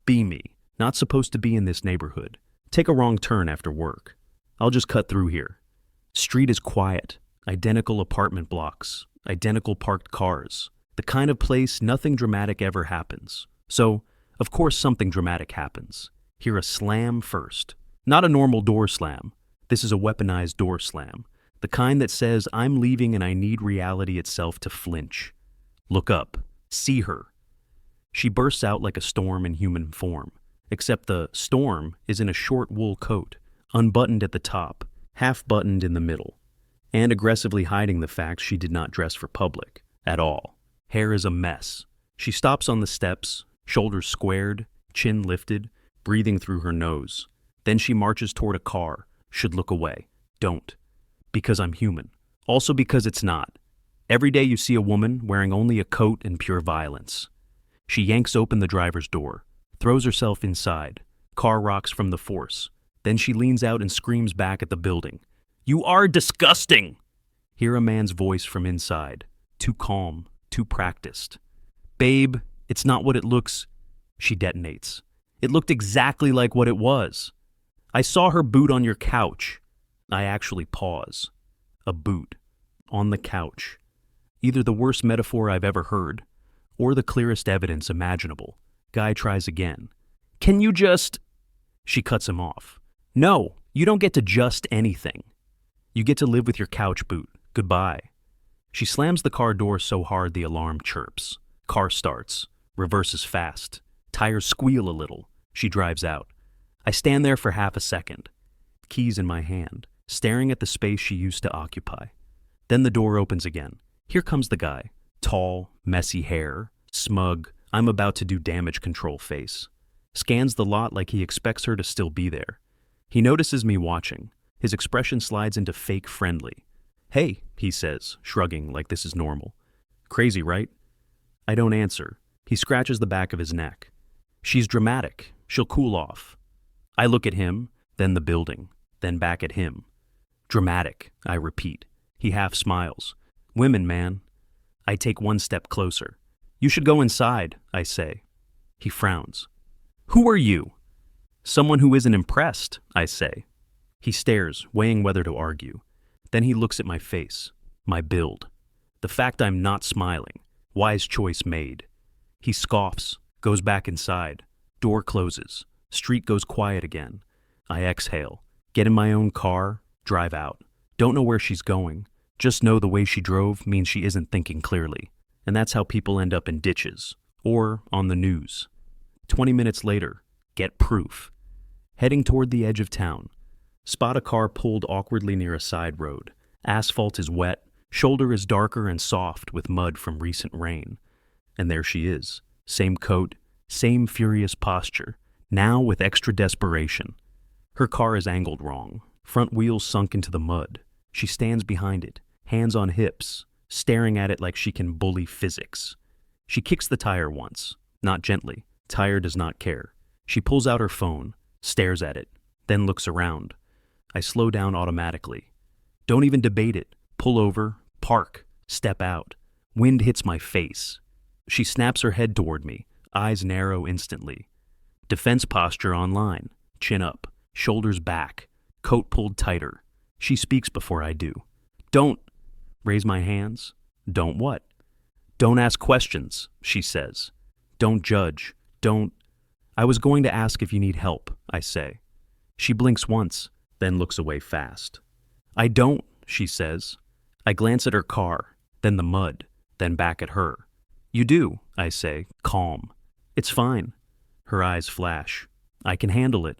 Be me. Not supposed to be in this neighborhood. Take a wrong turn after work. I'll just cut through here. Street is quiet. Identical apartment blocks. Identical parked cars. The kind of place nothing dramatic ever happens. So, of course something dramatic happens. Hear a slam first. Not a normal door slam. This is a weaponized door slam. The kind that says, I'm leaving and I need reality itself to flinch. Look up. See her. She bursts out like a storm in human form. Except the storm is in a short wool coat, unbuttoned at the top, half buttoned in the middle, and aggressively hiding the fact she did not dress for public, at all. Hair is a mess. She stops on the steps, shoulders squared, chin lifted, breathing through her nose. Then she marches toward a car, should look away. Don't. Because I'm human. Also because it's not. Every day you see a woman wearing only a coat and pure violence. She yanks open the driver's door, throws herself inside. Car rocks from the force. Then she leans out and screams back at the building. You are disgusting! Hear a man's voice from inside. Too calm, too practiced. Babe, it's not what it looks. She detonates. It looked exactly like what it was. I saw her boot on your couch. I actually pause. A boot. On the couch. Either the worst metaphor I've ever heard, or the clearest evidence imaginable. Guy tries again. Can you just... She cuts him off. No, you don't get to just anything. You get to live with your couch boot. Goodbye. She slams the car door so hard the alarm chirps. Car starts. Reverses fast. Tires squeal a little. She drives out. I stand there for half a second. Keys in my hand, staring at the space she used to occupy. Then the door opens again. Here comes the guy. Tall, messy hair, smug, I'm about to do damage control face. Scans the lot like he expects her to still be there. He notices me watching. His expression slides into fake friendly. Hey, he says, shrugging like this is normal. Crazy, right? I don't answer. He scratches the back of his neck. She's dramatic. She'll cool off. I look at him, then the building, then back at him. Dramatic, I repeat. He half smiles. Women, man. I take one step closer. You should go inside, I say. He frowns. Who are you? Someone who isn't impressed, I say. He stares, weighing whether to argue. Then he looks at my face, my build. The fact I'm not smiling. Wise choice made. He scoffs, goes back inside. Door closes. Street goes quiet again. I exhale, get in my own car, drive out. Don't know where she's going. Just know the way she drove means she isn't thinking clearly. And that's how people end up in ditches. Or on the news. 20 minutes later, get proof. Heading toward the edge of town. Spot a car pulled awkwardly near a side road. Asphalt is wet. Shoulder is darker and soft with mud from recent rain. And there she is. Same coat, same furious posture. Now with extra desperation. Her car is angled wrong. Front wheels sunk into the mud. She stands behind it, hands on hips, staring at it like she can bully physics. She kicks the tire once, not gently. Tire does not care. She pulls out her phone, stares at it, then looks around. I slow down automatically. Don't even debate it. Pull over, park, step out. Wind hits my face. She snaps her head toward me, eyes narrow instantly. Defense posture online, chin up, shoulders back, coat pulled tighter. She speaks before I do. Don't raise my hands. Don't what? Don't ask questions, she says. Don't judge. Don't. I was going to ask if you need help, I say. She blinks once, then looks away fast. I don't, she says. I glance at her car, then the mud, then back at her. You do, I say, calm. It's fine. Her eyes flash. I can handle it.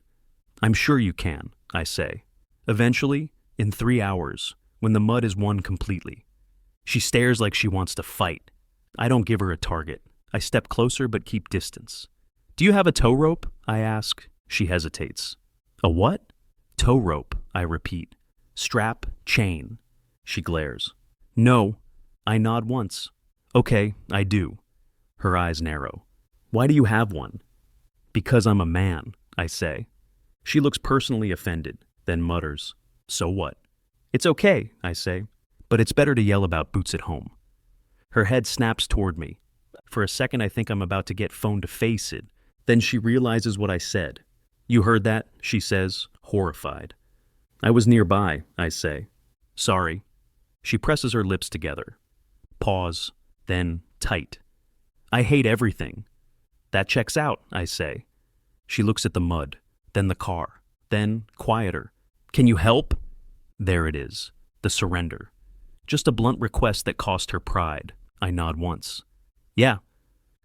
I'm sure you can, I say. Eventually, in 3 hours, when the mud is won completely. She stares like she wants to fight. I don't give her a target. I step closer but keep distance. Do you have a tow rope? I ask. She hesitates. A what? Tow rope, I repeat. Strap, chain. She glares. No. I nod once. Okay, I do. Her eyes narrow. Why do you have one? Because I'm a man, I say. She looks personally offended, then mutters. So what? It's okay, I say, but it's better to yell about boots at home. Her head snaps toward me. For a second I think I'm about to get phone to face it, Then she realizes what I said. You heard that, she says, horrified. I was nearby, I say. Sorry. She presses her lips together. Pause, then tight. I hate everything. That checks out, I say. She looks at the mud, then the car, then quieter. Can you help? There it is, the surrender. Just a blunt request that cost her pride. I nod once. Yeah.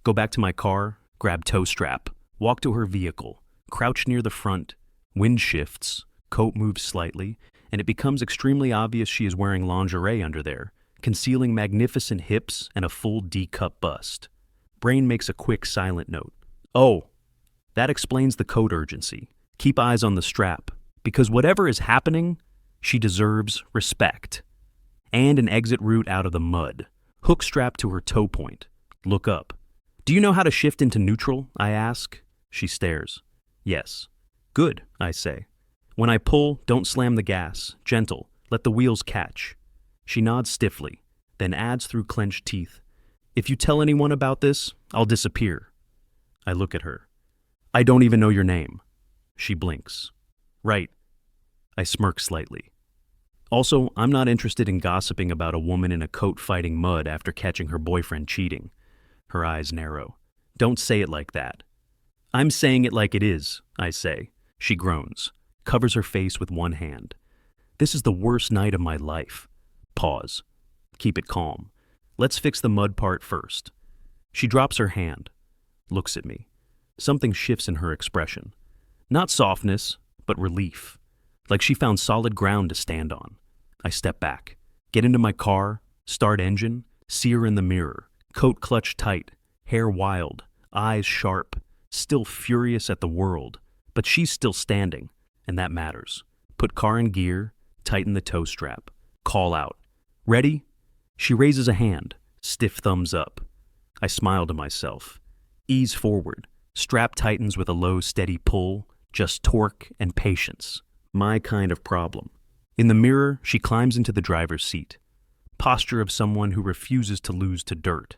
Go back to my car, grab tow strap, walk to her vehicle, crouch near the front. Wind shifts, coat moves slightly, and it becomes extremely obvious she is wearing lingerie under there, concealing magnificent hips and a full D-cup bust. Brain makes a quick silent note. Oh, that explains the coat urgency. Keep eyes on the strap, because whatever is happening, she deserves respect. And an exit route out of the mud. Hook strap to her toe point. Look up. Do you know how to shift into neutral? I ask. She stares. Yes. Good, I say. When I pull, don't slam the gas. Gentle. Let the wheels catch. She nods stiffly, then adds through clenched teeth. If you tell anyone about this, I'll disappear. I look at her. I don't even know your name. She blinks. Right. I smirk slightly. Also, I'm not interested in gossiping about a woman in a coat fighting mud after catching her boyfriend cheating. Her eyes narrow. Don't say it like that. I'm saying it like it is, I say. She groans, covers her face with one hand. This is the worst night of my life. Pause. Keep it calm. Let's fix the mud part first. She drops her hand, looks at me. Something shifts in her expression. Not softness, but relief. Like she found solid ground to stand on. I step back, get into my car, start engine, see her in the mirror, coat clutched tight, hair wild, eyes sharp, still furious at the world, but she's still standing, and that matters. Put car in gear, tighten the tow strap, call out. Ready? She raises a hand, stiff thumbs up. I smile to myself. Ease forward, strap tightens with a low, steady pull, just torque and patience. My kind of problem. In the mirror, she climbs into the driver's seat. Posture of someone who refuses to lose to dirt.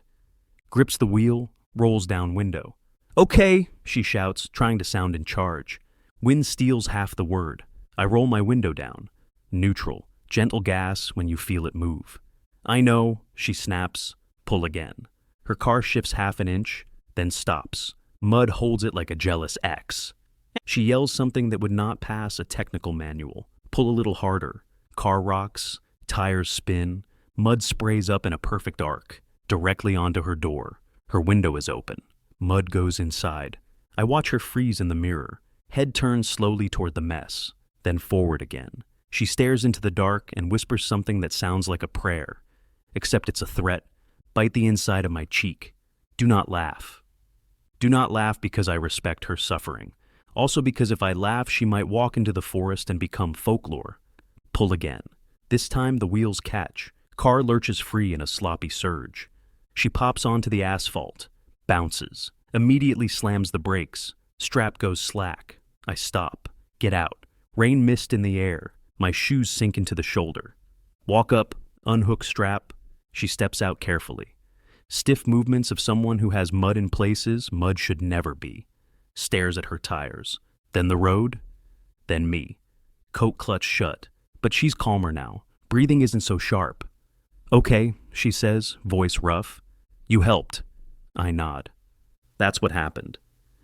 Grips the wheel, rolls down window. Okay, she shouts, trying to sound in charge. Wind steals half the word. I roll my window down. Neutral, gentle gas when you feel it move. I know, she snaps. Pull again. Her car shifts half an inch, then stops. Mud holds it like a jealous ex. She yells something that would not pass a technical manual. Pull a little harder. Car rocks, tires spin, mud sprays up in a perfect arc, directly onto her door. Her window is open. Mud goes inside. I watch her freeze in the mirror. Head turns slowly toward the mess, then forward again. She stares into the dark and whispers something that sounds like a prayer. Except it's a threat. Bite the inside of my cheek. Do not laugh. Do not laugh because I respect her suffering. Also because if I laugh, she might walk into the forest and become folklore. Pull again. This time the wheels catch. Car lurches free in a sloppy surge. She pops onto the asphalt, bounces, immediately slams the brakes. Strap goes slack. I stop. Get out. Rain mist in the air. My shoes sink into the shoulder. Walk up, unhook strap. She steps out carefully. Stiff movements of someone who has mud in places mud should never be. Stares at her tires. Then the road. Then me. Coat clutch shut. But she's calmer now. Breathing isn't so sharp. Okay, she says, voice rough. You helped. I nod. That's what happened.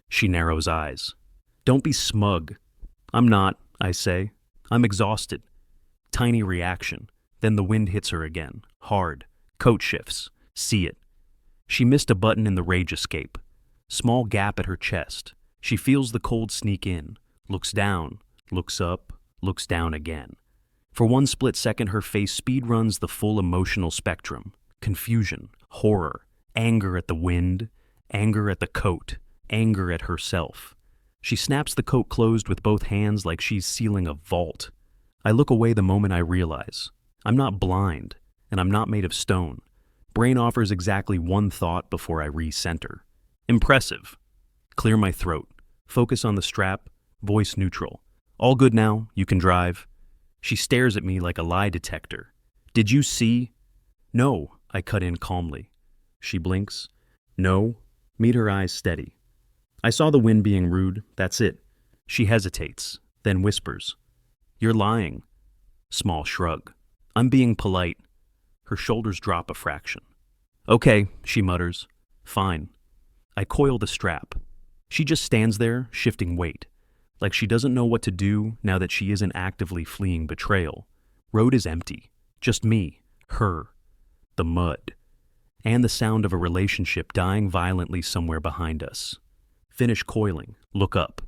She narrows eyes. Don't be smug. I'm not, I say. I'm exhausted. Tiny reaction. Then the wind hits her again. Hard. Coat shifts. See it. She missed a button in the rage escape. Small gap at her chest. She feels the cold sneak in. Looks down. Looks up. Looks down again. For one split second, her face speed runs the full emotional spectrum. Confusion. Horror. Anger at the wind. Anger at the coat. Anger at herself. She snaps the coat closed with both hands like she's sealing a vault. I look away the moment I realize. I'm not blind, and I'm not made of stone. Brain offers exactly one thought before I re-center. Impressive. Clear my throat. Focus on the strap. Voice neutral. All good now. You can drive. She stares at me like a lie detector. Did you see? No, I cut in calmly. She blinks. No. Meet her eyes steady. I saw the wind being rude, that's it. She hesitates, then whispers, "You're lying." Small shrug. "I'm being polite." Her shoulders drop a fraction. "Okay," she mutters. "Fine." I coil the strap. She just stands there, shifting weight, like she doesn't know what to do now that she isn't actively fleeing betrayal. Road is empty. Just me, her, the mud, and the sound of a relationship dying violently somewhere behind us. Finish coiling. Look up.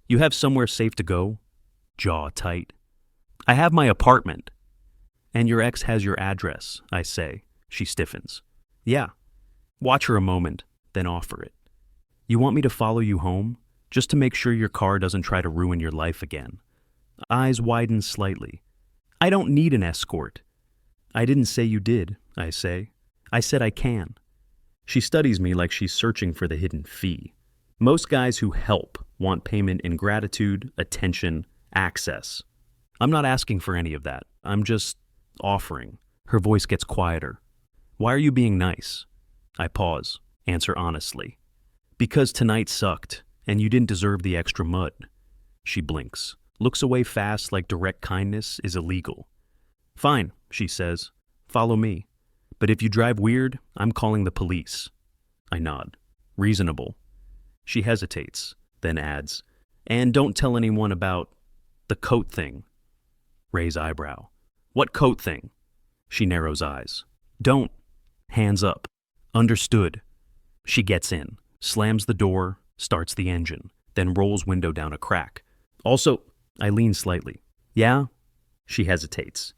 "You have somewhere safe to go?" Jaw tight. "I have my apartment." "And your ex has your address," I say. She stiffens. "Yeah." Watch her a moment, then offer it. "You want me to follow you home? Just to make sure your car doesn't try to ruin your life again." Eyes widen slightly. "I don't need an escort." "I didn't say you did," I say. "I said I can." She studies me like she's searching for the hidden fee. Most guys who help want payment in gratitude, attention, access. I'm not asking for any of that. I'm just offering. Her voice gets quieter. "Why are you being nice?" I pause, answer honestly. "Because tonight sucked, and you didn't deserve the extra mud." She blinks, looks away fast like direct kindness is illegal. "Fine," she says. "Follow me. But if you drive weird, I'm calling the police." I nod. Reasonable. She hesitates, then adds, "And don't tell anyone about the coat thing." Raise eyebrow. "What coat thing?" She narrows eyes. "Don't." Hands up. "Understood." She gets in, slams the door, starts the engine, then rolls window down a crack. "Also," I lean slightly. "Yeah?" She hesitates.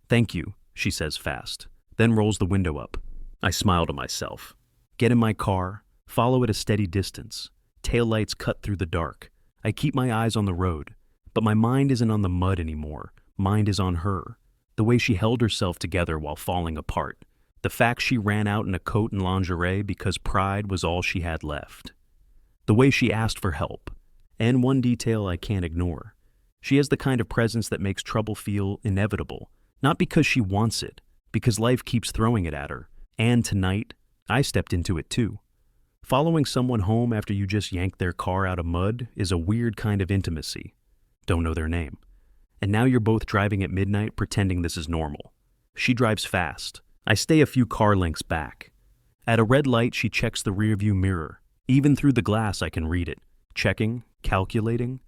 "Thank you," she says fast, then rolls the window up. I smile to myself. Get in my car, follow at a steady distance. Taillights cut through the dark. I keep my eyes on the road, but my mind isn't on the mud anymore. Mind is on her. The way she held herself together while falling apart. The fact she ran out in a coat and lingerie because pride was all she had left. The way she asked for help. And one detail I can't ignore. She has the kind of presence that makes trouble feel inevitable. Not because she wants it, because life keeps throwing it at her. And tonight, I stepped into it too. Following someone home after you just yanked their car out of mud is a weird kind of intimacy. Don't know their name. And now you're both driving at midnight pretending this is normal. She drives fast. I stay a few car lengths back. At a red light, she checks the rearview mirror. Even through the glass, I can read it. Checking, calculating,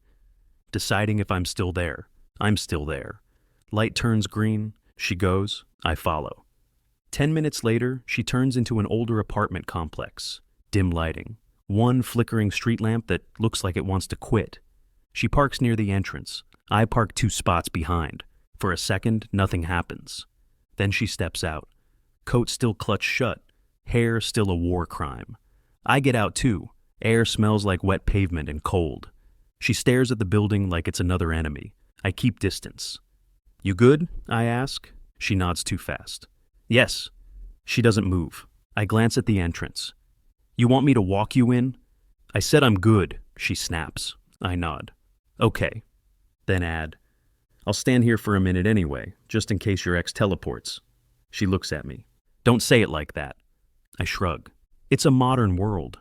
deciding if I'm still there. I'm still there. Light turns green. She goes. I follow. 10 minutes later, she turns into an older apartment complex. Dim lighting. One flickering street lamp that looks like it wants to quit. She parks near the entrance. I park 2 spots behind. For a second, nothing happens. Then she steps out. Coat still clutched shut. Hair still a war crime. I get out too. Air smells like wet pavement and cold. She stares at the building like it's another enemy. I keep distance. "You good?" I ask. She nods too fast. "Yes." She doesn't move. I glance at the entrance. "You want me to walk you in?" I said I'm good, she snaps. I nod. "Okay." Then add, "I'll stand here for a minute anyway, just in case your ex teleports." She looks at me. "Don't say it like that." I shrug. "It's a modern world."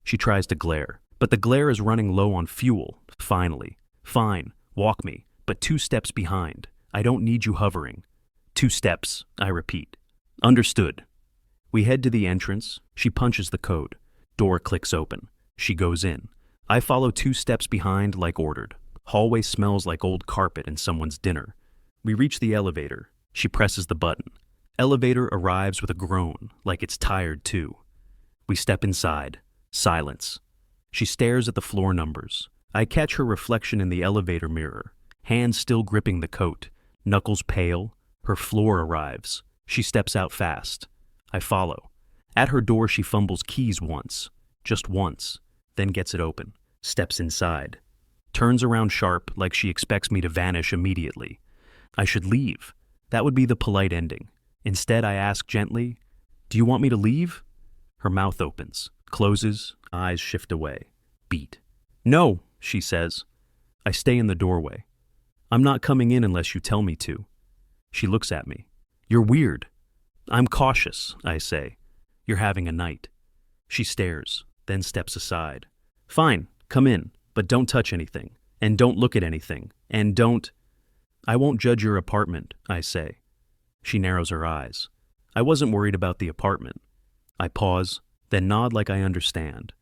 She tries to glare, but the glare is running low on fuel, finally. "Fine, walk me, but 2 steps behind. I don't need you hovering." 2 steps, I repeat. "Understood." We head to the entrance. She punches the code. Door clicks open. She goes in. I follow 2 steps behind like ordered. Hallway smells like old carpet and someone's dinner. We reach the elevator. She presses the button. Elevator arrives with a groan, like it's tired too. We step inside. Silence. She stares at the floor numbers. I catch her reflection in the elevator mirror. Hands still gripping the coat. Knuckles pale. Her floor arrives. She steps out fast. I follow. At her door, she fumbles keys once. Just once. Then gets it open. Steps inside. Turns around sharp like she expects me to vanish immediately. I should leave. That would be the polite ending. Instead, I ask gently, "Do you want me to leave?" Her mouth opens, closes, eyes shift away. Beat. "No," she says. I stay in the doorway. "I'm not coming in unless you tell me to." She looks at me. "You're weird." "I'm cautious," I say. "You're having a night." She stares, then steps aside. Fine, come in, but don't touch anything. And don't look at anything. And don't. I won't judge your apartment, I say. She narrows her eyes. I wasn't worried about the apartment. I pause, then nod like I understand.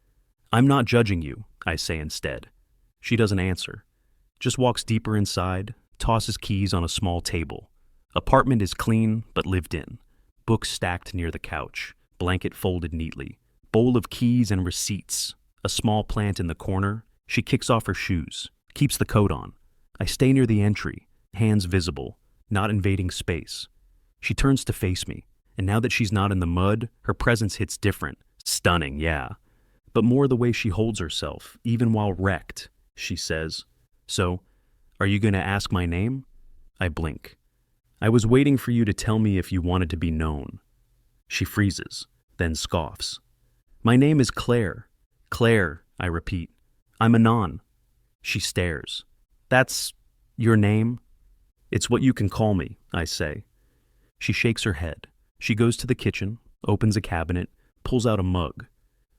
I'm not judging you, I say instead. She doesn't answer. Just walks deeper inside, tosses keys on a small table. Apartment is clean, but lived in. Books stacked near the couch, blanket folded neatly. Bowl of keys and receipts. A small plant in the corner. She kicks off her shoes, keeps the coat on. I stay near the entry, hands visible, not invading space. She turns to face me, and now that she's not in the mud, her presence hits different. Stunning, yeah. But more the way she holds herself, even while wrecked, she says. So, are you going to ask my name? I blink. I was waiting for you to tell me if you wanted to be known. She freezes, then scoffs. My name is Claire. Claire, I repeat. I'm Anon. She stares. That's your name? It's what you can call me, I say. She shakes her head. She goes to the kitchen, opens a cabinet, pulls out a mug.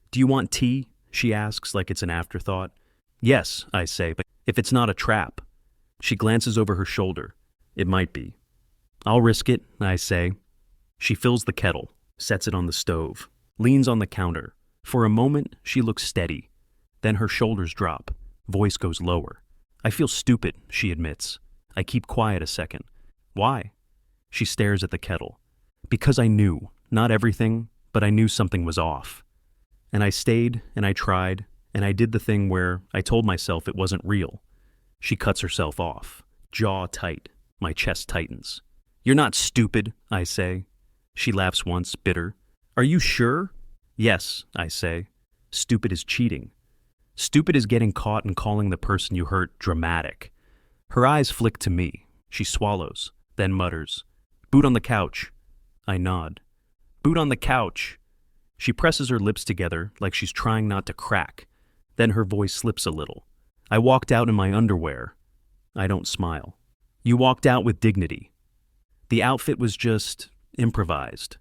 Do you want tea? She asks like it's an afterthought. Yes, I say, but if it's not a trap. She glances over her shoulder. It might be. I'll risk it, I say. She fills the kettle, sets it on the stove, leans on the counter. For a moment, she looks steady. Then her shoulders drop. Voice goes lower. I feel stupid, she admits. I keep quiet a second. Why? She stares at the kettle. Because I knew, not everything, but I knew something was off. And I stayed, and I tried, and I did the thing where I told myself it wasn't real. She cuts herself off, jaw tight. My chest tightens. You're not stupid, I say. She laughs once, bitter. Are you sure? Yes, I say. Stupid is cheating. Stupid is getting caught and calling the person you hurt dramatic. Her eyes flick to me. She swallows, then mutters. Boot on the couch. I nod. Boot on the couch. She presses her lips together like she's trying not to crack. Then her voice slips a little. I walked out in my underwear. I don't smile. You walked out with dignity. The outfit was just improvised.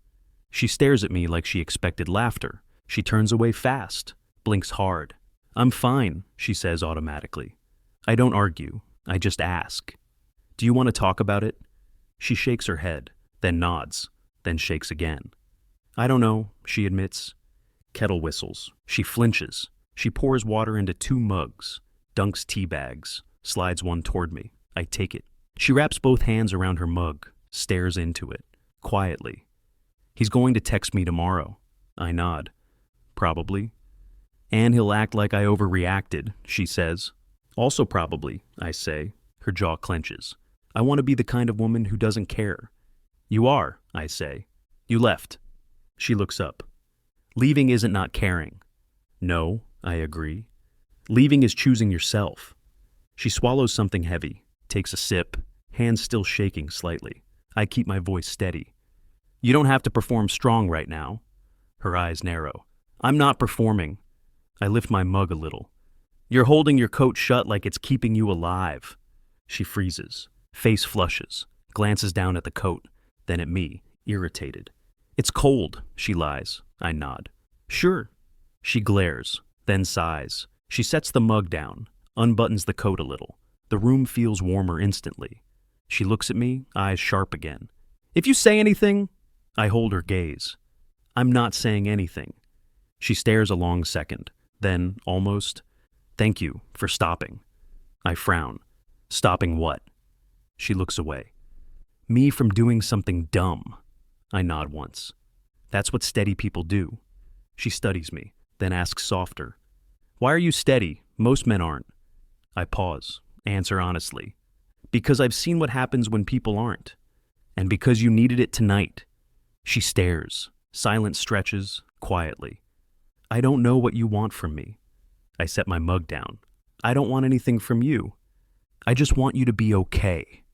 She stares at me like she expected laughter. She turns away fast, blinks hard. I'm fine, she says automatically. I don't argue. I just ask. Do you want to talk about it? She shakes her head, then nods, then shakes again. I don't know, she admits. Kettle whistles. She flinches. She pours water into 2 mugs, dunks tea bags, slides one toward me. I take it. She wraps both hands around her mug, stares into it, quietly. He's going to text me tomorrow. I nod. Probably. And he'll act like I overreacted, she says. Also probably, I say. Her jaw clenches. I want to be the kind of woman who doesn't care. You are, I say. You left. She looks up. Leaving isn't not caring. No, I agree. Leaving is choosing yourself. She swallows something heavy, takes a sip, hands still shaking slightly. I keep my voice steady. You don't have to perform strong right now. Her eyes narrow. I'm not performing. I lift my mug a little. You're holding your coat shut like it's keeping you alive. She freezes, face flushes, glances down at the coat, then at me, irritated. It's cold, she lies. I nod. Sure. She glares, then sighs. She sets the mug down, unbuttons the coat a little. The room feels warmer instantly. She looks at me, eyes sharp again. If you say anything, I hold her gaze. I'm not saying anything. She stares a long second, then, almost, thank you for stopping. I frown. Stopping what? She looks away. Me from doing something dumb. I nod once. That's what steady people do. She studies me, then asks softer. Why are you steady? Most men aren't. I pause, answer honestly. Because I've seen what happens when people aren't. And because you needed it tonight. She stares, silence stretches, quietly. I don't know what you want from me. I set my mug down. I don't want anything from you. I just want you to be okay.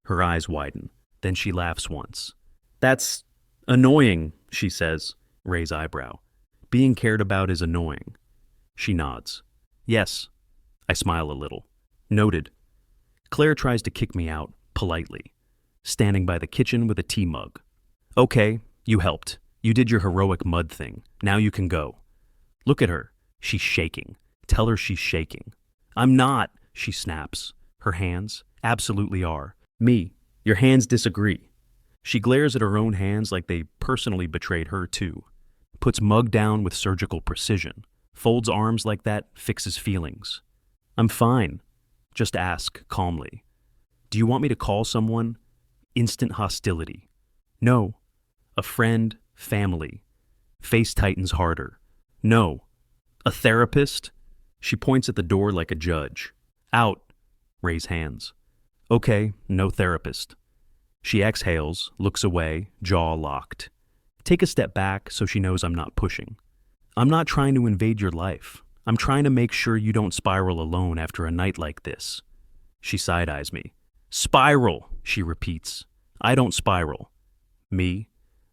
Her eyes widen. Then she laughs once. That's annoying, she says, raise eyebrow. Being cared about is annoying. She nods. Yes. I smile a little. Noted. Claire tries to kick me out, politely, standing by the kitchen with a tea mug. Okay, you helped. You did your heroic mud thing. Now you can go. Look at her. She's shaking. Tell her she's shaking. I'm not, she snaps. Her hands absolutely are. Me, your hands disagree. She glares at her own hands like they personally betrayed her too. Puts mug down with surgical precision. Folds arms like that, fixes feelings. I'm fine. Just ask, calmly. Do you want me to call someone? Instant hostility. No. A friend, family. Face tightens harder. No. A therapist? She points at the door like a judge. Out. Raise hands. Okay, no therapist. She exhales, looks away, jaw locked. Take a step back so she knows I'm not pushing. I'm not trying to invade your life. I'm trying to make sure you don't spiral alone after a night like this. She side-eyes me. Spiral, she repeats. I don't spiral. Me?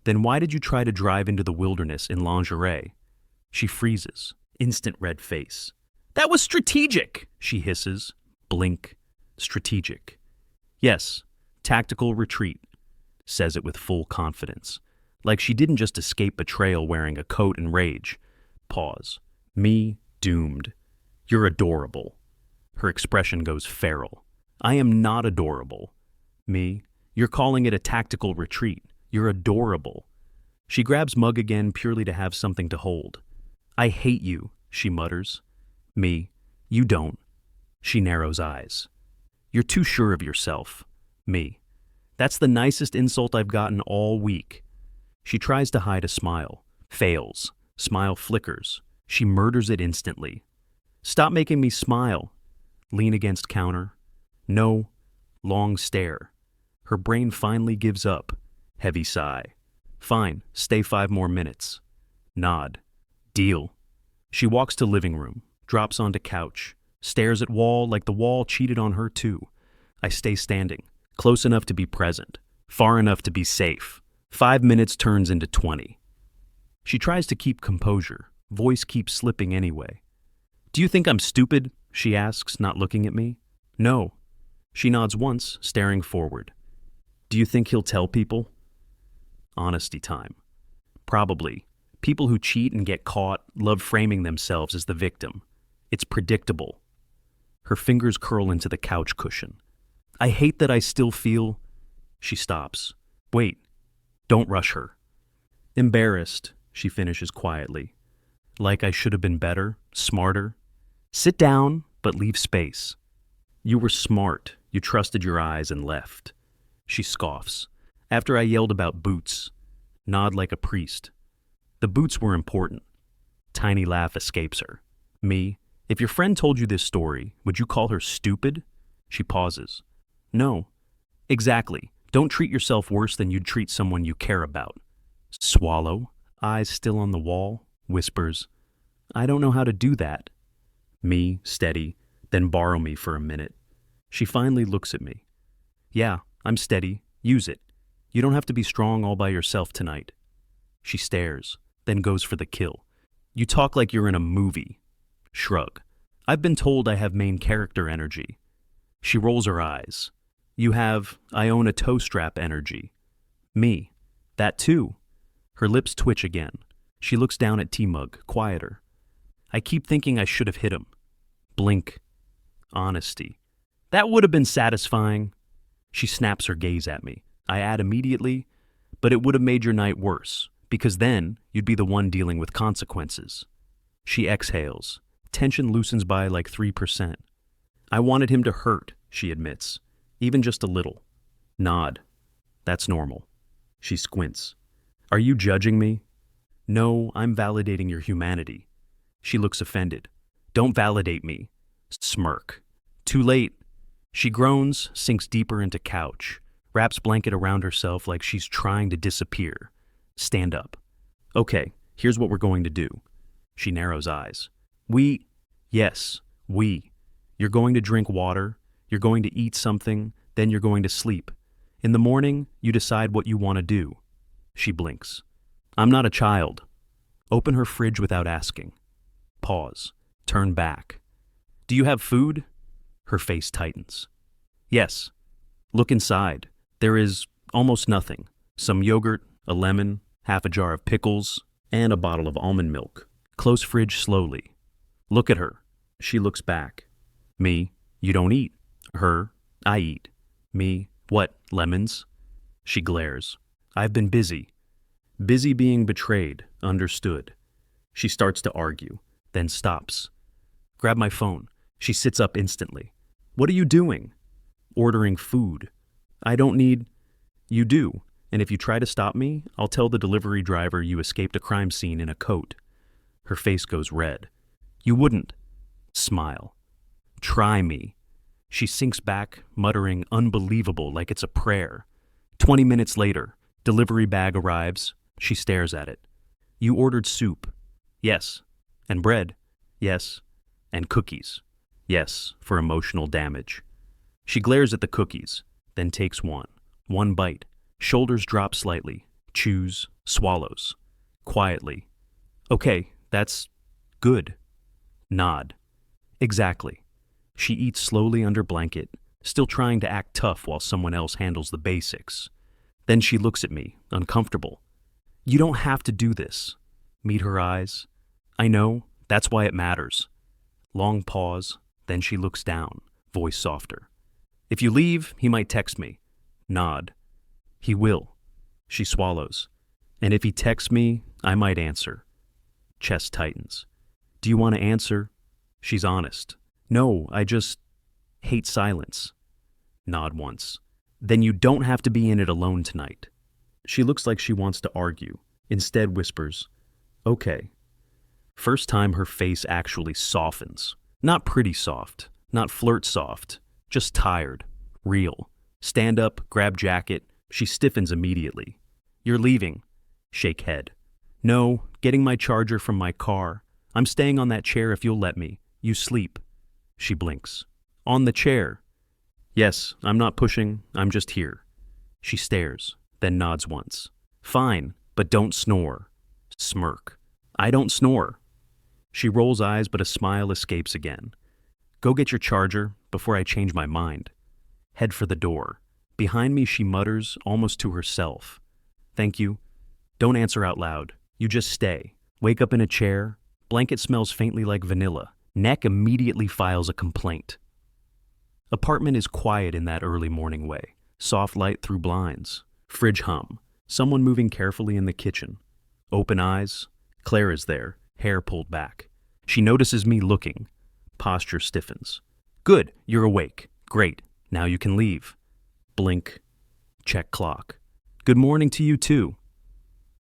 Then why did you try to drive into the wilderness in lingerie? She freezes. Instant red face. That was strategic, she hisses. Blink. Strategic. Yes, tactical retreat. Says it with full confidence. Like she didn't just escape betrayal wearing a coat and rage. Pause. Me, doomed. You're adorable. Her expression goes feral. I am not adorable. Me, you're calling it a tactical retreat. You're adorable. She grabs mug again purely to have something to hold. I hate you, she mutters. Me, you don't. She narrows eyes. You're too sure of yourself. Me, that's the nicest insult I've gotten all week. She tries to hide a smile. Fails. Smile flickers. She murders it instantly. Stop making me smile. Lean against counter. No. Long stare. Her brain finally gives up. Heavy sigh. Fine, stay 5 more minutes. Nod. Deal. She walks to living room, drops onto couch, stares at wall like the wall cheated on her too. I stay standing, close enough to be present, far enough to be safe. 5 minutes turns into 20. She tries to keep composure, voice keeps slipping anyway. Do you think I'm stupid? She asks, not looking at me. No. She nods once, staring forward. Do you think he'll tell people? Honesty time. Probably. People who cheat and get caught love framing themselves as the victim. It's predictable. Her fingers curl into the couch cushion. I hate that I still feel... She stops. Wait. Don't rush her. Embarrassed, she finishes quietly. Like I should have been better, smarter. Sit down, but leave space. You were smart. You trusted your eyes and left. She scoffs. After I yelled about boots. Nod like a priest. The boots were important. Tiny laugh escapes her. Me, if your friend told you this story, would you call her stupid? She pauses. No. Exactly. Don't treat yourself worse than you'd treat someone you care about. Swallow, eyes still on the wall, whispers, I don't know how to do that. Me, steady, then borrow me for a minute. She finally looks at me. Yeah, I'm steady. Use it. You don't have to be strong all by yourself tonight. She stares, then goes for the kill. You talk like you're in a movie. Shrug. I've been told I have main character energy. She rolls her eyes. You have, I own a toe strap energy. Me. That too. Her lips twitch again. She looks down at T-Mug, quieter. I keep thinking I should have hit him. Blink. Honesty. That would have been satisfying. She snaps her gaze at me. I add immediately, but it would have made your night worse, because then you'd be the one dealing with consequences. She exhales. Tension loosens by like 3%. I wanted him to hurt, she admits. Even just a little. Nod. That's normal. She squints. Are you judging me? No, I'm validating your humanity. She looks offended. Don't validate me. Smirk. Too late. She groans, sinks deeper into couch, wraps blanket around herself like she's trying to disappear. Stand up. Okay, here's what we're going to do. She narrows eyes. Yes, we. You're going to drink water, you're going to eat something, then you're going to sleep. In the morning, you decide what you want to do. She blinks. I'm not a child. Open her fridge without asking. Pause. Turn back. Do you have food? Her face tightens. Yes. Look inside. There is almost nothing. Some yogurt, a lemon, half a jar of pickles, and a bottle of almond milk. Close fridge slowly. Look at her. She looks back. Me, you don't eat. Her, I eat. Me, what, lemons? She glares. I've been busy. Busy being betrayed, understood. She starts to argue, then stops. Grab my phone. She sits up instantly. What are you doing? Ordering food. I don't need... You do, and if you try to stop me, I'll tell the delivery driver you escaped a crime scene in a coat. Her face goes red. You wouldn't. Smile. Try me. She sinks back, muttering unbelievable like it's a prayer. 20 minutes later, delivery bag arrives. She stares at it. You ordered soup. Yes. And bread. Yes. And cookies. Yes, for emotional damage. She glares at the cookies, then takes one. One bite. Shoulders drop slightly. Chews. Swallows. Quietly. Okay, that's good. Nod. Exactly. She eats slowly under blanket, still trying to act tough while someone else handles the basics. Then she looks at me, uncomfortable. You don't have to do this. Meet her eyes. I know, that's why it matters. Long pause, then she looks down, voice softer. If you leave, he might text me. Nod. He will. She swallows. And if he texts me, I might answer. Chest tightens. Do you want to answer? She's honest. No, I just hate silence. Nod once. Then you don't have to be in it alone tonight. She looks like she wants to argue, instead whispers, okay. First time her face actually softens. Not pretty soft, not flirt soft, just tired, real. Stand up, grab jacket, she stiffens immediately. You're leaving. Shake head. No, getting my charger from my car. I'm staying on that chair if you'll let me. You sleep. She blinks. On the chair. Yes, I'm not pushing, I'm just here. She stares, then nods once. Fine, but don't snore. Smirk. I don't snore. She rolls eyes, but a smile escapes again. Go get your charger before I change my mind. Head for the door. Behind me, she mutters, almost to herself. Thank you. Don't answer out loud. You just stay. Wake up in a chair. Blanket smells faintly like vanilla. Neck immediately files a complaint. Apartment is quiet in that early morning way. Soft light through blinds. Fridge hum. Someone moving carefully in the kitchen. Open eyes. Claire is there, hair pulled back. She notices me looking. Posture stiffens. Good, you're awake. Great, now you can leave. Blink. Check clock. Good morning to you too.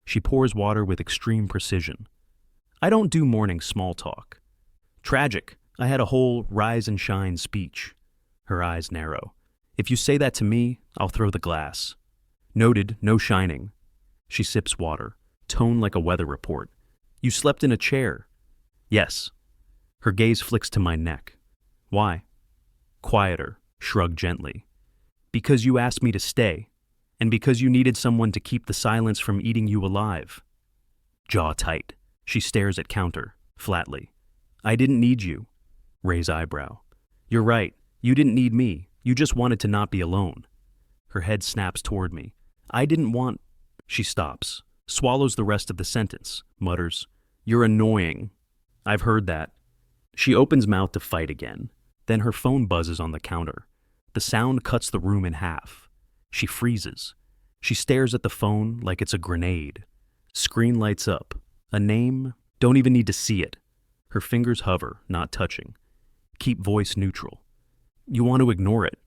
She pours water with extreme precision. I don't do morning small talk. Tragic, I had a whole rise and shine speech. Her eyes narrow. If you say that to me, I'll throw the glass. Noted, no shining. She sips water, tone like a weather report. You slept in a chair. Yes. Her gaze flicks to my neck. Why? Quieter, shrug gently. Because you asked me to stay, and because you needed someone to keep the silence from eating you alive. Jaw tight. She stares at counter, flatly. I didn't need you. Raise eyebrow. You're right. You didn't need me. You just wanted to not be alone. Her head snaps toward me. I didn't want... She stops, swallows the rest of the sentence, mutters, You're annoying. I've heard that. She opens mouth to fight again. Then her phone buzzes on the counter. The sound cuts the room in half. She freezes. She stares at the phone like it's a grenade. Screen lights up. A name? Don't even need to see it. Her fingers hover, not touching. Keep voice neutral. You want to ignore it.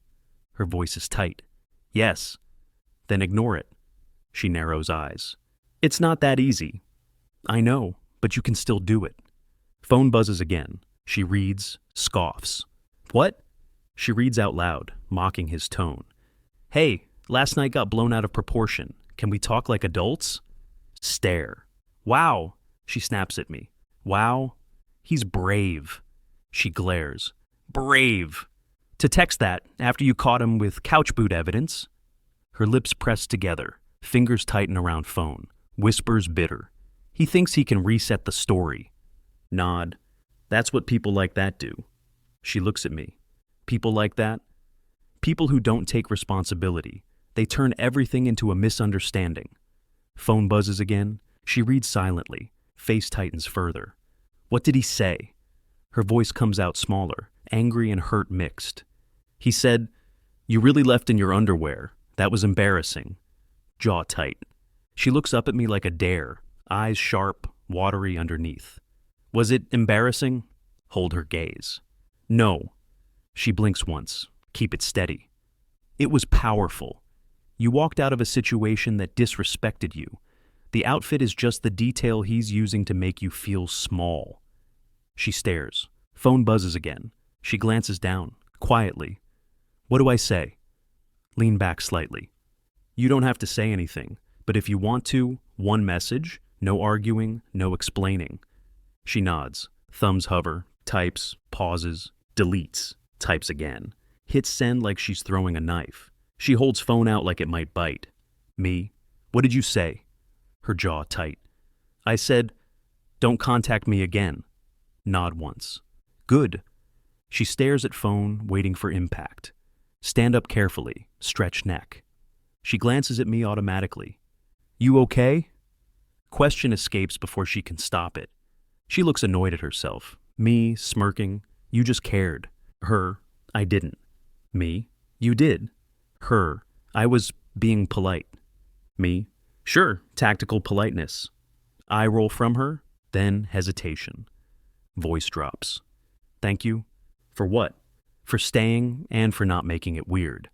Her voice is tight. Yes. Then ignore it. She narrows eyes. It's not that easy. I know, but you can still do it. Phone buzzes again. She reads, scoffs. What? She reads out loud, mocking his tone. Hey, last night got blown out of proportion. Can we talk like adults? Stare. Wow, she snaps at me. Wow, he's brave. She glares. Brave. To text that after you caught him with couch boot evidence. Her lips press together, fingers tighten around phone, whispers bitter. He thinks he can reset the story. Nod. That's what people like that do. She looks at me. People like that? People who don't take responsibility. They turn everything into a misunderstanding. Phone buzzes again. She reads silently. Face tightens further. What did he say? Her voice comes out smaller, angry and hurt mixed. He said, "You really left in your underwear. That was embarrassing." Jaw tight. She looks up at me like a dare, eyes sharp, watery underneath. "Was it embarrassing?" Hold her gaze. "No." She blinks once. Keep it steady. "It was powerful. You walked out of a situation that disrespected you. The outfit is just the detail he's using to make you feel small." She stares. Phone buzzes again. She glances down, quietly. "What do I say?" Lean back slightly. "You don't have to say anything, but if you want to, one message, no arguing, no explaining." She nods. Thumbs hover, types, pauses, deletes, types again. Hits send like she's throwing a knife. She holds phone out like it might bite. Me? "What did you say?" Her jaw tight. "I said, don't contact me again." Nod once. "Good." She stares at phone, waiting for impact. Stand up carefully, stretch neck. She glances at me automatically. "You okay?" Question escapes before she can stop it. She looks annoyed at herself. Me, smirking. "You just cared." Her, "I didn't." Me, "You did." Her, "I was being polite." Me, "Sure, tactical politeness." Eye roll from her, then hesitation. Voice drops. "Thank you." For what? For staying and for not making it weird.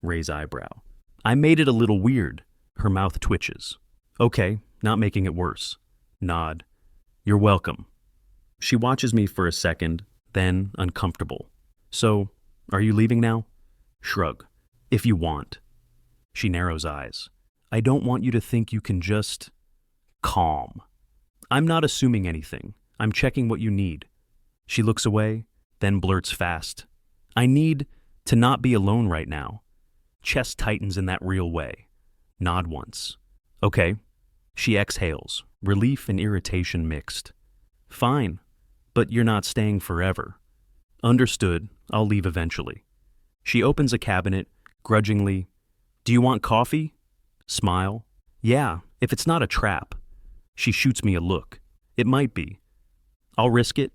Raise eyebrow. "I made it a little weird." Her mouth twitches. "Okay, not making it worse." Nod. "You're welcome." She watches me for a second, then uncomfortable. "So, are you leaving now?" Shrug. "If you want." She narrows eyes. "I don't want you to think you can just..." Calm. "I'm not assuming anything. I'm checking what you need." She looks away, then blurts fast. "I need to not be alone right now." Chest tightens in that real way. Nod once. "Okay." She exhales, relief and irritation mixed. "Fine, but you're not staying forever." "Understood. I'll leave eventually." She opens a cabinet, grudgingly. "Do you want coffee?" Smile. "Yeah, if it's not a trap." She shoots me a look. "It might be." "I'll risk it."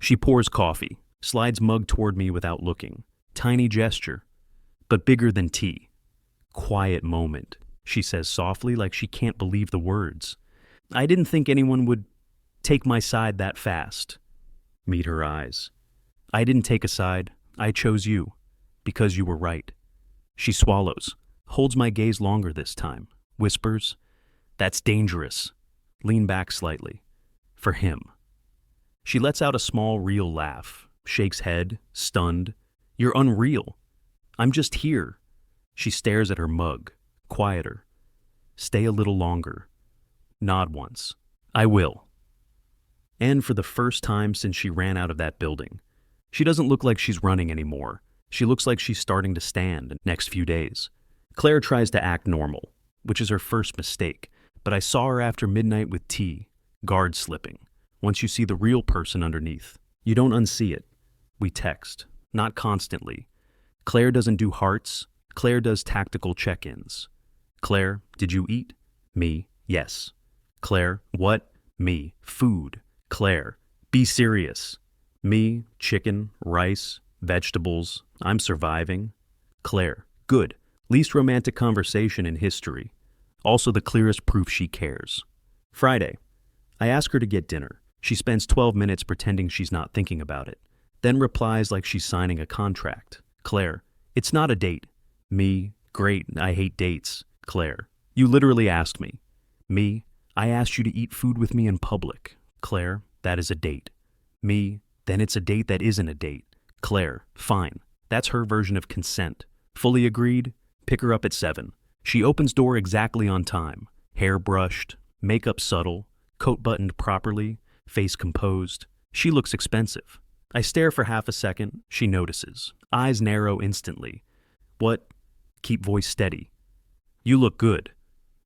She pours coffee, slides mug toward me without looking. Tiny gesture, but bigger than tea. "Quiet moment," she says softly, like she can't believe the words. "I didn't think anyone would take my side that fast." Meet her eyes. "I didn't take a side. I chose you. Because you were right." She swallows, holds my gaze longer this time, whispers, "That's dangerous." Lean back slightly. "For him." She lets out a small, real laugh, shakes head, stunned. "You're unreal." "I'm just here." She stares at her mug, quieter. "Stay a little longer." Nod once. "I will." And for the first time since she ran out of that building. She doesn't look like she's running anymore. She looks like she's starting to stand in the next few days. Claire tries to act normal, which is her first mistake, but I saw her after midnight with tea, guard slipping. Once you see the real person underneath, you don't unsee it. We text, not constantly. Claire doesn't do hearts. Claire does tactical check-ins. "Claire, did you eat?" Me, "Yes." "Claire, what?" Me, "Food." Claire, "Be serious." Me, "Chicken, rice, vegetables. I'm surviving." Claire, "Good. Least romantic conversation in history. Also the clearest proof she cares." Friday. I ask her to get dinner. She spends 12 minutes pretending she's not thinking about it, then replies like she's signing a contract. Claire, "It's not a date." Me, "Great, I hate dates." Claire, "You literally asked me." Me, "I asked you to eat food with me in public." Claire, "That is a date." Me, "Then it's a date that isn't a date." Claire, "Fine. That's her version of consent." Fully agreed. Pick her up at 7. She opens door exactly on time. Hair brushed, makeup subtle, coat buttoned properly, face composed. She looks expensive. I stare for half a second. She notices. Eyes narrow instantly. "What?" Keep voice steady. "You look good."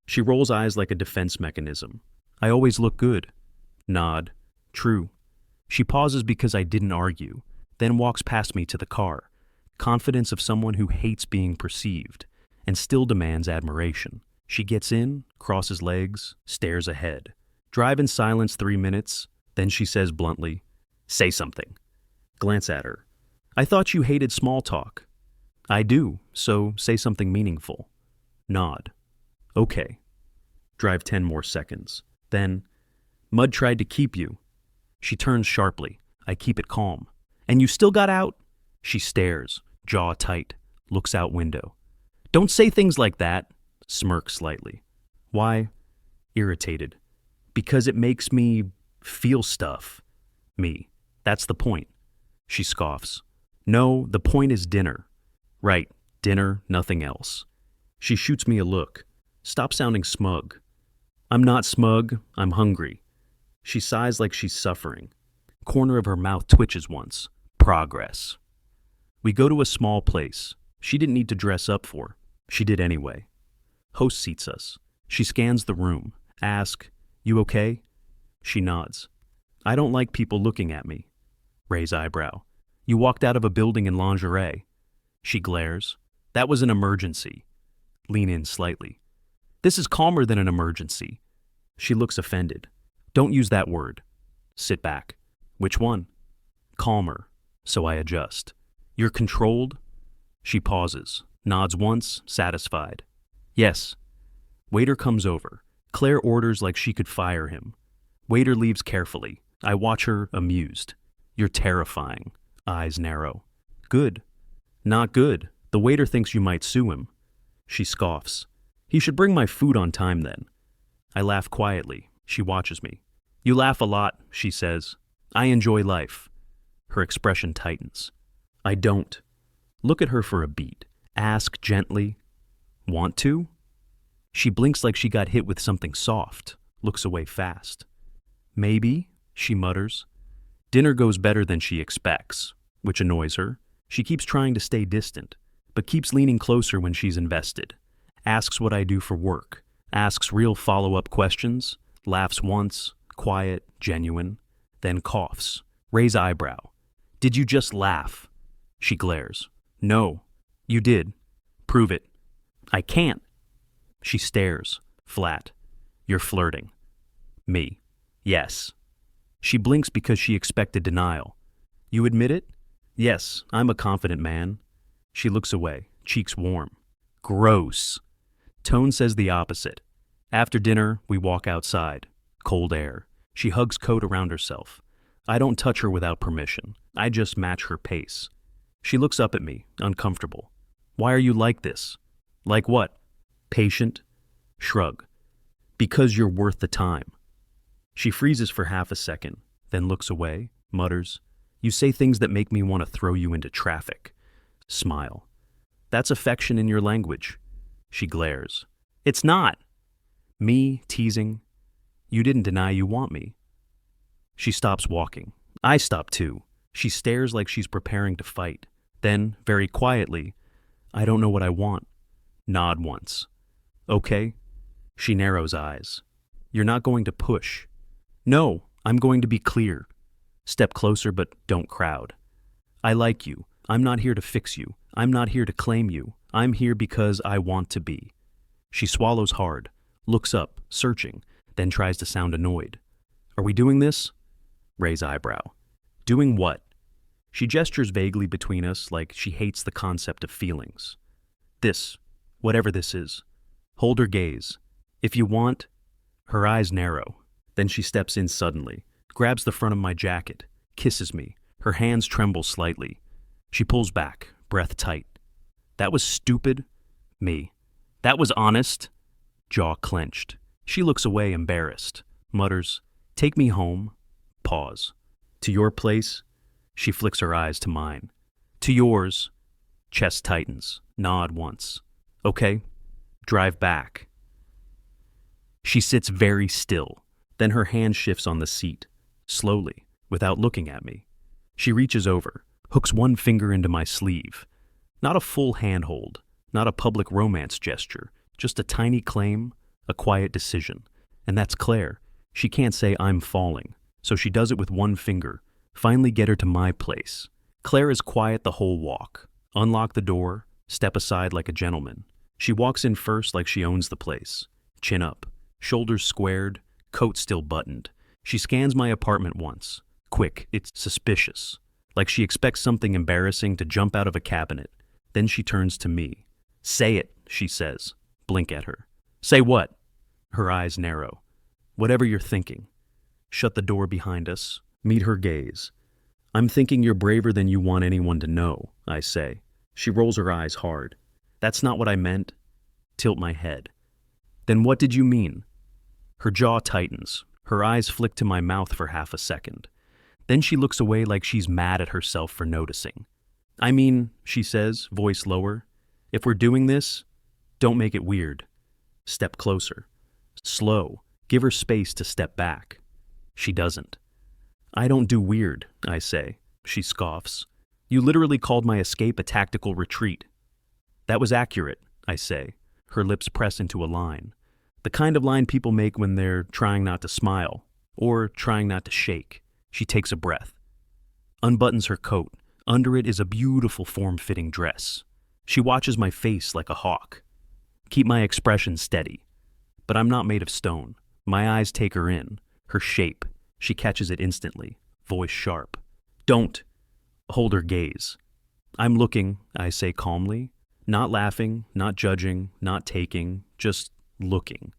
She rolls eyes like a defense mechanism. "I always look good." Nod. "True." She pauses because I didn't argue, then walks past me to the car. Confidence of someone who hates being perceived and still demands admiration. She gets in, crosses legs, stares ahead. Drive in silence 3 minutes, then she says bluntly, "Say something." Glance at her. I thought you hated small talk. I do, so say something meaningful. Nod. Okay. Drive 10 more seconds. Then, Mud tried to keep you. She turns sharply. I keep it calm. And you still got out? She stares, jaw tight, looks out window. Don't say things like that. Smirks slightly. Why? Irritated. Because it makes me feel stuff. Me. That's the point. She scoffs. No, the point is dinner. Right, dinner, nothing else. She shoots me a look. Stop sounding smug. I'm not smug, I'm hungry. She sighs like she's suffering. Corner of her mouth twitches once. Progress. We go to a small place. She didn't need to dress up for. She did anyway. Host seats us. She scans the room. Ask, you okay? She nods. I don't like people looking at me. Raise eyebrow. You walked out of a building in lingerie. She glares. That was an emergency. Lean in slightly. This is calmer than an emergency. She looks offended. Don't use that word. Sit back. Which one? Calmer. So I adjust. You're controlled? She pauses, nods once, satisfied. Yes. Waiter comes over. Claire orders like she could fire him. Waiter leaves carefully. I watch her, amused. You're terrifying. Eyes narrow. Good. Not good. The waiter thinks you might sue him. She scoffs. He should bring my food on time then. I laugh quietly. She watches me. You laugh a lot, she says. I enjoy life. Her expression tightens. I don't. Look at her for a beat. Ask gently. Want to? She blinks like she got hit with something soft. Looks away fast. Maybe, she mutters. Dinner goes better than she expects, which annoys her. She keeps trying to stay distant, but keeps leaning closer when she's invested. Asks what I do for work. Asks real follow-up questions. Laughs once, quiet, genuine. Then coughs. Raise eyebrow. Did you just laugh? She glares. No. You did. Prove it. I can't. She stares. Flat. You're flirting. Me. Yes. She blinks because she expected denial. You admit it? Yes, I'm a confident man. She looks away, cheeks warm. Gross. Tone says the opposite. After dinner, we walk outside. Cold air. She hugs coat around herself. I don't touch her without permission. I just match her pace. She looks up at me, uncomfortable. Why are you like this? Like what? Patient? Shrug. Because you're worth the time. She freezes for half a second, then looks away, mutters, You say things that make me want to throw you into traffic. Smile. That's affection in your language. She glares. It's not. Me, teasing. You didn't deny you want me. She stops walking. I stop too. She stares like she's preparing to fight. Then, very quietly, I don't know what I want. Nod once. Okay. She narrows eyes. You're not going to push. No, I'm going to be clear. Step closer, but don't crowd. I like you. I'm not here to fix you. I'm not here to claim you. I'm here because I want to be. She swallows hard, looks up, searching, then tries to sound annoyed. Are we doing this? Raise eyebrow. Doing what? She gestures vaguely between us like she hates the concept of feelings. This, whatever this is. Hold her gaze. If you want. Her eyes narrow. Then she steps in suddenly, grabs the front of my jacket, kisses me. Her hands tremble slightly. She pulls back, breath tight. That was stupid. Me. That was honest. Jaw clenched. She looks away embarrassed, mutters, Take me home. Pause. To your place? She flicks her eyes to mine. To yours. Chest tightens. Nod once. Okay. Drive back. She sits very still. Then her hand shifts on the seat, slowly, without looking at me. She reaches over, hooks one finger into my sleeve. Not a full handhold, not a public romance gesture, just a tiny claim, a quiet decision. And that's Claire. She can't say I'm falling, so she does it with one finger. Finally get her to my place. Claire is quiet the whole walk. Unlock the door, step aside like a gentleman. She walks in first like she owns the place. Chin up, shoulders squared, coat still buttoned. She scans my apartment once. Quick, it's suspicious. like she expects something embarrassing to jump out of a cabinet. Then she turns to me. "Say it," she says. Blink at her. "Say what?" Her eyes narrow. "Whatever you're thinking." Shut the door behind us. Meet her gaze. "I'm thinking you're braver than you want anyone to know," I say. She rolls her eyes hard. "That's not what I meant." Tilt my head. "Then what did you mean?" Her jaw tightens. Her eyes flick to my mouth for half a second. Then she looks away like she's mad at herself for noticing. "I mean," she says, voice lower, "if we're doing this, don't make it weird." Step closer. Slow. Give her space to step back. She doesn't. "I don't do weird," I say. She scoffs. "You literally called my escape a tactical retreat." "That was accurate," I say. Her lips press into a line. The kind of line people make when they're trying not to smile, or trying not to shake. She takes a breath. Unbuttons her coat. Under it is a beautiful form-fitting dress. She watches my face like a hawk. Keep my expression steady. But I'm not made of stone. My eyes take her in. Her shape. She catches it instantly. Voice sharp. "Don't." Hold her gaze. "I'm looking," I say calmly. Not laughing, not judging, not taking, just looking.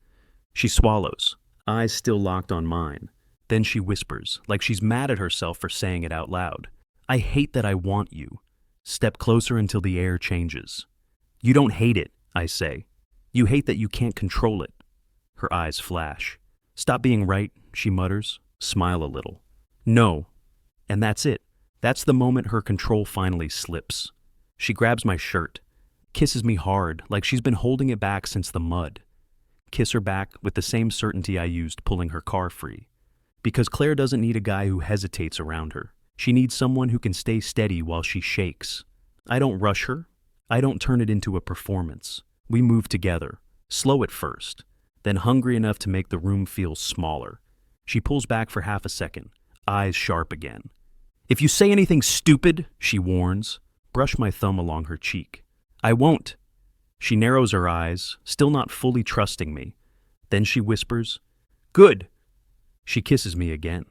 She swallows, eyes still locked on mine. Then she whispers, like she's mad at herself for saying it out loud. "I hate that I want you." Step closer until the air changes. "You don't hate it," I say. "You hate that you can't control it." Her eyes flash. "Stop being right," she mutters. Smile a little. "No." And that's it. That's the moment her control finally slips. She grabs my shirt. Kisses me hard, like she's been holding it back since the mud. Kiss her back with the same certainty I used pulling her car free. Because Claire doesn't need a guy who hesitates around her. She needs someone who can stay steady while she shakes. I don't rush her. I don't turn it into a performance. We move together, slow at first, then hungry enough to make the room feel smaller. She pulls back for half a second, eyes sharp again. "If you say anything stupid," she warns, brush my thumb along her cheek. "I won't." She narrows her eyes, still not fully trusting me. Then she whispers, "Good." She kisses me again.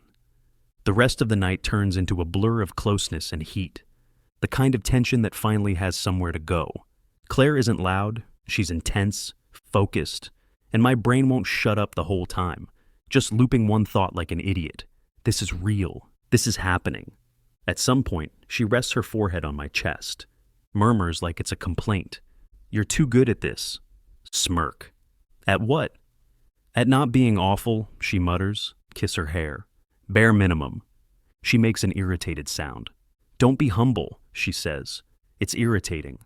The rest of the night turns into a blur of closeness and heat, the kind of tension that finally has somewhere to go. Claire isn't loud, she's intense, focused, and my brain won't shut up the whole time, just looping one thought like an idiot. This is real. This is happening. At some point, she rests her forehead on my chest, murmurs like it's a complaint. "You're too good at this." Smirk. "At what?" "At not being awful," she mutters. Kiss her hair. "Bare minimum." She makes an irritated sound. "Don't be humble," she says. "It's irritating."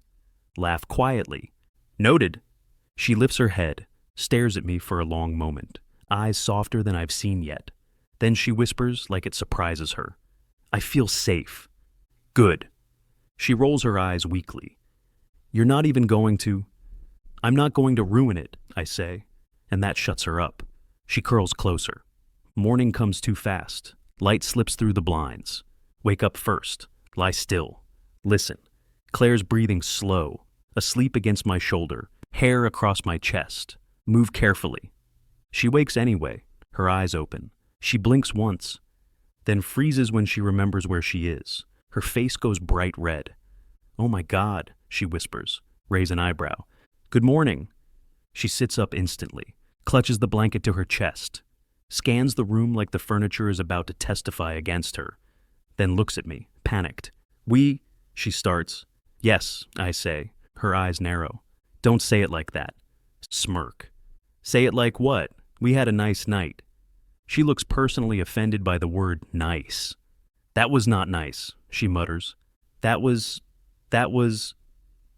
Laugh quietly. "Noted." She lifts her head, stares at me for a long moment, eyes softer than I've seen yet. Then she whispers like it surprises her. "I feel safe." "Good." She rolls her eyes weakly. "You're not even going to—" "I'm not going to ruin it," I say, and that shuts her up. She curls closer. Morning comes too fast. Light slips through the blinds. Wake up first. Lie still. Listen. Claire's breathing slow, asleep against my shoulder, hair across my chest. Move carefully. She wakes anyway, her eyes open. She blinks once, then freezes when she remembers where she is. Her face goes bright red. "Oh my God," she whispers, raise an eyebrow. "Good morning." She sits up instantly, clutches the blanket to her chest, scans the room like the furniture is about to testify against her, then looks at me, panicked. She starts. "Yes," I say, her eyes narrow. "Don't say it like that." Smirk. "Say it like what? We had a nice night." She looks personally offended by the word nice. "That was not nice," she mutters. That was...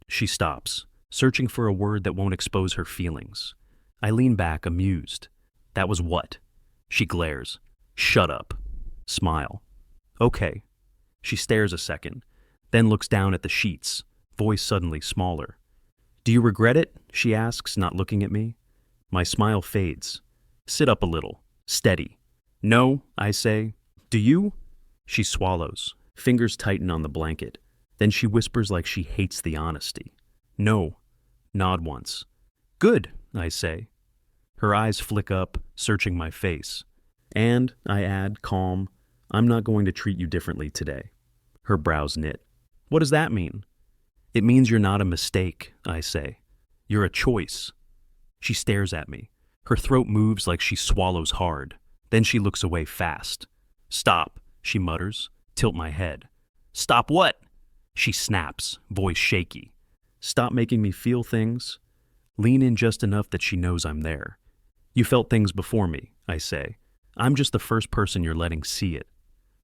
She stops, searching for a word that won't expose her feelings. I lean back, amused. "That was what?" She glares. "Shut up." Smile. "Okay." She stares a second, then looks down at the sheets, voice suddenly smaller. "Do you regret it?" she asks, not looking at me. My smile fades. "Sit up a little. Steady." "No," I say. "Do you?" She swallows, fingers tighten on the blanket. Then she whispers like she hates the honesty. "No." Nod once. "Good," I say. Her eyes flick up, searching my face. "And," I add, calm, "I'm not going to treat you differently today." Her brows knit. What does that mean? It means you're not a mistake, I say. You're a choice. She stares at me. Her throat moves like she swallows hard. Then she looks away fast. Stop, she mutters. Tilt my head. Stop what? She snaps, voice shaky. Stop making me feel things. Lean in just enough that she knows I'm there. You felt things before me, I say. I'm just the first person you're letting see it.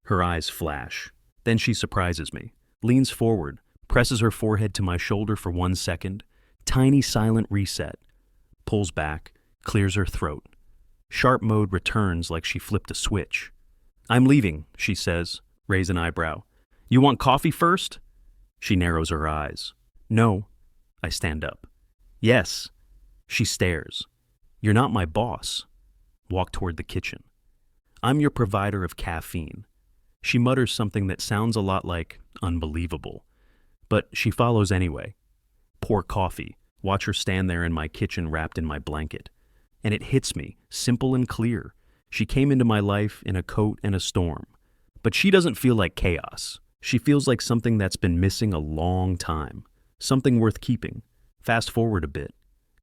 Her eyes flash. Then she surprises me. Leans forward, presses her forehead to my shoulder for 1 second. Tiny silent reset. Pulls back, clears her throat. Sharp mode returns like she flipped a switch. I'm leaving, she says, raise an eyebrow. You want coffee first? She narrows her eyes. No. I stand up. Yes. She stares. You're not my boss. Walk toward the kitchen. I'm your provider of caffeine. She mutters something that sounds a lot like unbelievable. But she follows anyway. Pour coffee. Watch her stand there in my kitchen wrapped in my blanket. And it hits me, simple and clear. She came into my life in a coat and a storm. But she doesn't feel like chaos. She feels like something that's been missing a long time. Something worth keeping. Fast forward a bit.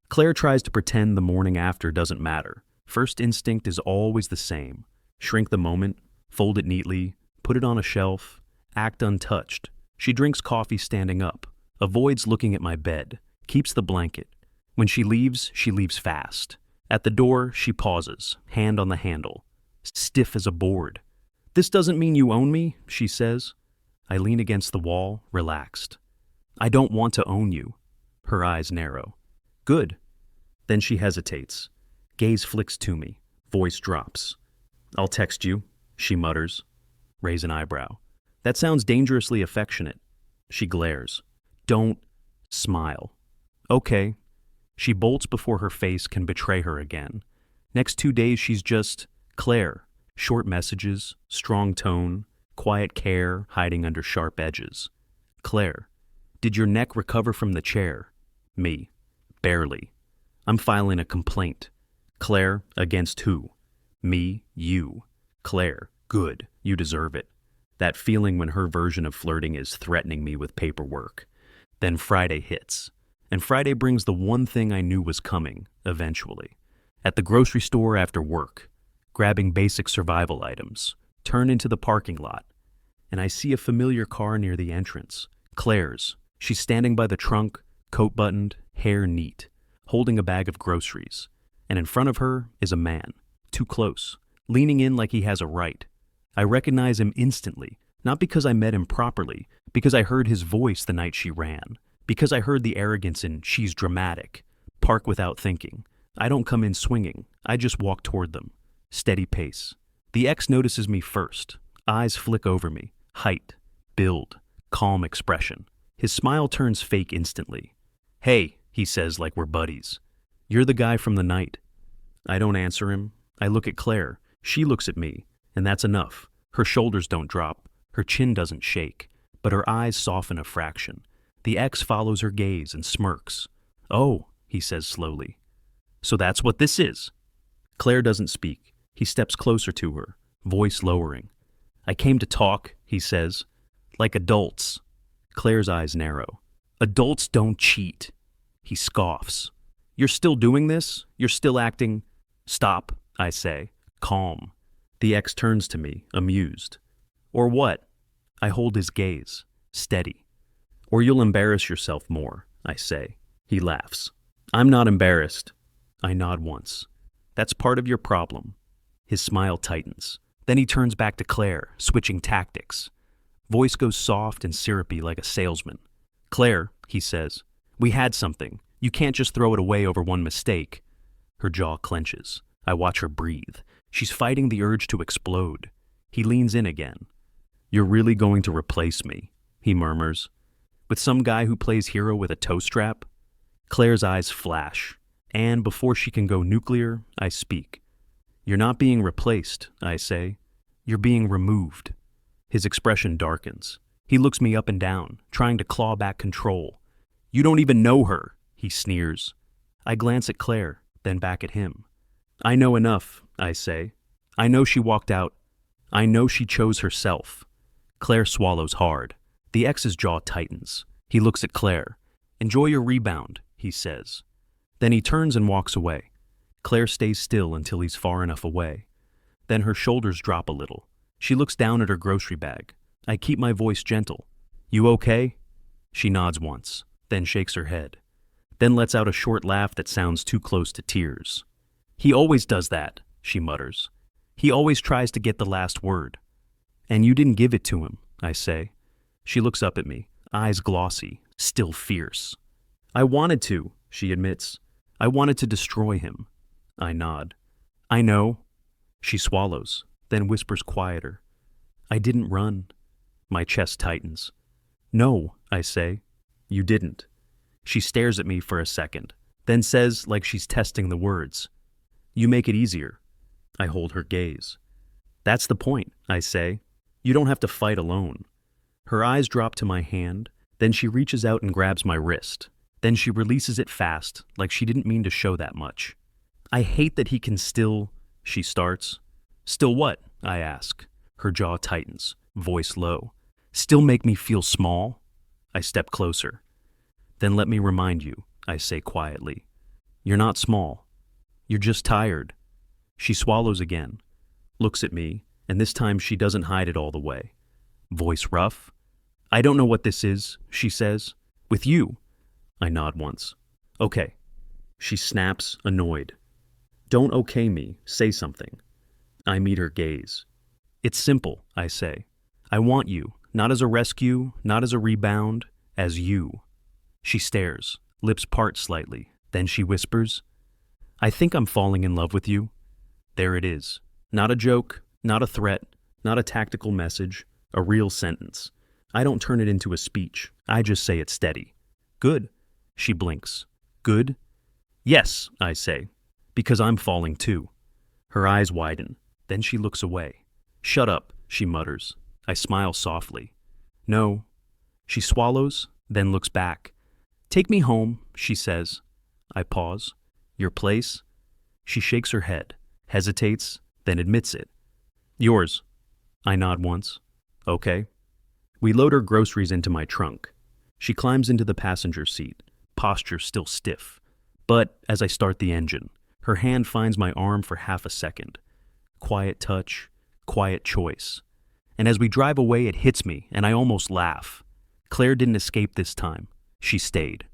Claire tries to pretend the morning after doesn't matter. First instinct is always the same. Shrink the moment, fold it neatly, put it on a shelf, act untouched. She drinks coffee standing up, avoids looking at my bed, keeps the blanket. When she leaves fast. At the door, she pauses, hand on the handle, stiff as a board. This doesn't mean you own me, she says. I lean against the wall, relaxed. I don't want to own you. Her eyes narrow. Good. Then she hesitates. Gaze flicks to me. Voice drops. I'll text you, she mutters. Raise an eyebrow. That sounds dangerously affectionate. She glares. Don't smile. Okay. She bolts before her face can betray her again. Next 2 days she's just Claire. Short messages, strong tone, quiet care hiding under sharp edges. Claire. Did your neck recover from the chair? Me. Barely. I'm filing a complaint. Claire, against who? Me, you. Claire, good. You deserve it. That feeling when her version of flirting is threatening me with paperwork. Then Friday hits. And Friday brings the one thing I knew was coming, eventually. At the grocery store after work, grabbing basic survival items, turn into the parking lot. And I see a familiar car near the entrance. Claire's. She's standing by the trunk, coat buttoned, hair neat, holding a bag of groceries. And in front of her is a man, too close, leaning in like he has a right. I recognize him instantly, not because I met him properly, because I heard his voice the night she ran, because I heard the arrogance in she's dramatic, park without thinking. I don't come in swinging, I just walk toward them. Steady pace. The ex notices me first. Eyes flick over me. Height, build, calm expression. His smile turns fake instantly. Hey, he says like we're buddies. You're the guy from the night. I don't answer him. I look at Claire. She looks at me, and that's enough. Her shoulders don't drop. Her chin doesn't shake, but her eyes soften a fraction. The ex follows her gaze and smirks. Oh, he says slowly. So that's what this is. Claire doesn't speak. He steps closer to her, voice lowering. I came to talk, he says, like adults. Claire's eyes narrow. Adults don't cheat. He scoffs. You're still doing this? You're still acting? Stop, I say, calm. The ex turns to me, amused. Or what? I hold his gaze, steady. Or you'll embarrass yourself more, I say. He laughs. I'm not embarrassed. I nod once. That's part of your problem. His smile tightens. Then he turns back to Claire, switching tactics. Voice goes soft and syrupy like a salesman. Claire, he says, we had something. You can't just throw it away over one mistake. Her jaw clenches. I watch her breathe. She's fighting the urge to explode. He leans in again. You're really going to replace me, he murmurs. With some guy who plays hero with a toe strap? Claire's eyes flash, and before she can go nuclear, I speak. You're not being replaced, I say. You're being removed. His expression darkens. He looks me up and down, trying to claw back control. You don't even know her, he sneers. I glance at Claire, then back at him. I know enough, I say. I know she walked out. I know she chose herself. Claire swallows hard. The ex's jaw tightens. He looks at Claire. "Enjoy your rebound," he says. Then he turns and walks away. Claire stays still until he's far enough away. Then her shoulders drop a little. She looks down at her grocery bag. I keep my voice gentle. "You okay?" She nods once, then shakes her head. Then lets out a short laugh that sounds too close to tears. "He always does that," she mutters. "He always tries to get the last word." "And you didn't give it to him," I say. She looks up at me, eyes glossy, still fierce. "I wanted to," she admits. "I wanted to destroy him." I nod. "I know." She swallows, then whispers quieter. "I didn't run." My chest tightens. "No," I say. "You didn't." She stares at me for a second, then says, like she's testing the words, "You make it easier." I hold her gaze. "That's the point," I say. "You don't have to fight alone." Her eyes drop to my hand, then she reaches out and grabs my wrist. Then she releases it fast, like she didn't mean to show that much. "I hate that he can still," she starts. "Still what?" I ask. Her jaw tightens, voice low. "Still make me feel small?" I step closer. "Then let me remind you," I say quietly. "You're not small. You're just tired." She swallows again, looks at me, and this time she doesn't hide it all the way. Voice rough. "I don't know what this is," she says. "With you." I nod once. "Okay." She snaps, annoyed. "Don't okay me, say something." I meet her gaze. "It's simple," I say. "I want you, not as a rescue, not as a rebound, as you." She stares, lips part slightly, then she whispers, "I think I'm falling in love with you." There it is. Not a joke, not a threat, not a tactical message, a real sentence. I don't turn it into a speech. I just say it steady. "Good." She blinks. "Good?" "Yes," I say, "because I'm falling too." Her eyes widen. Then she looks away. "Shut up," she mutters. I smile softly. "No." She swallows, then looks back. "Take me home," she says. I pause. "Your place?" She shakes her head, hesitates, then admits it. "Yours." I nod once. "Okay." We load her groceries into my trunk. She climbs into the passenger seat, posture still stiff. But as I start the engine, her hand finds my arm for half a second. Quiet touch, quiet choice. And as we drive away, it hits me, and I almost laugh. Claire didn't escape this time. She stayed.